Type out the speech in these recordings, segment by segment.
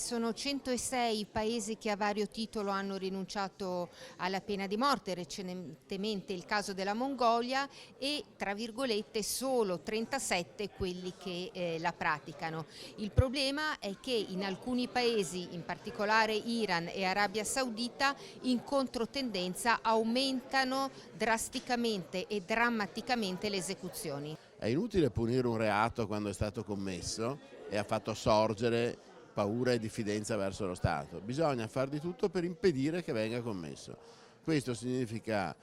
sono 106 i paesi che a vario titolo hanno rinunciato alla pena di morte, recentemente il caso della Mongolia, e tra virgolette solo 37 quelli che la praticano. Il problema è che in alcuni paesi, in particolare Iran e Arabia Saudita, in controtendenza aumentano drasticamente e drammaticamente le esecuzioni. È inutile punire un reato quando è stato commesso e ha fatto sorgere paura e diffidenza verso lo Stato. Bisogna fare di tutto per impedire che venga commesso. Questo significa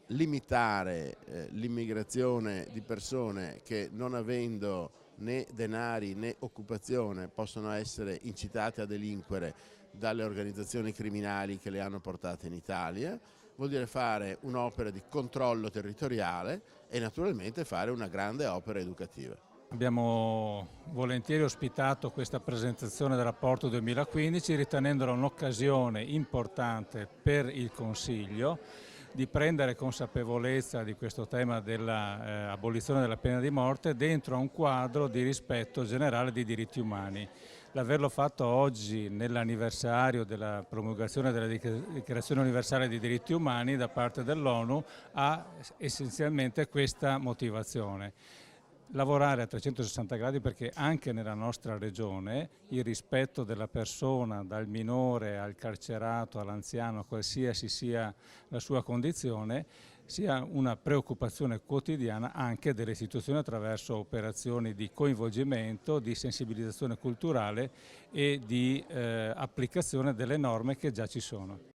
limitare l'immigrazione di persone che, non avendo né denari né occupazione, possono essere incitate a delinquere dalle organizzazioni criminali che le hanno portate in Italia. Vuol dire fare un'opera di controllo territoriale e naturalmente fare una grande opera educativa. Abbiamo volentieri ospitato questa presentazione del rapporto 2015 ritenendola un'occasione importante per il Consiglio di prendere consapevolezza di questo tema dell'abolizione della pena di morte dentro a un quadro di rispetto generale dei diritti umani. L'averlo fatto oggi nell'anniversario della promulgazione della Dichiarazione Universale dei Diritti Umani da parte dell'ONU ha essenzialmente questa motivazione. Lavorare a 360 gradi perché anche nella nostra regione il rispetto della persona, dal minore al carcerato all'anziano, qualsiasi sia la sua condizione, sia una preoccupazione quotidiana anche delle istituzioni attraverso operazioni di coinvolgimento, di sensibilizzazione culturale e di applicazione delle norme che già ci sono.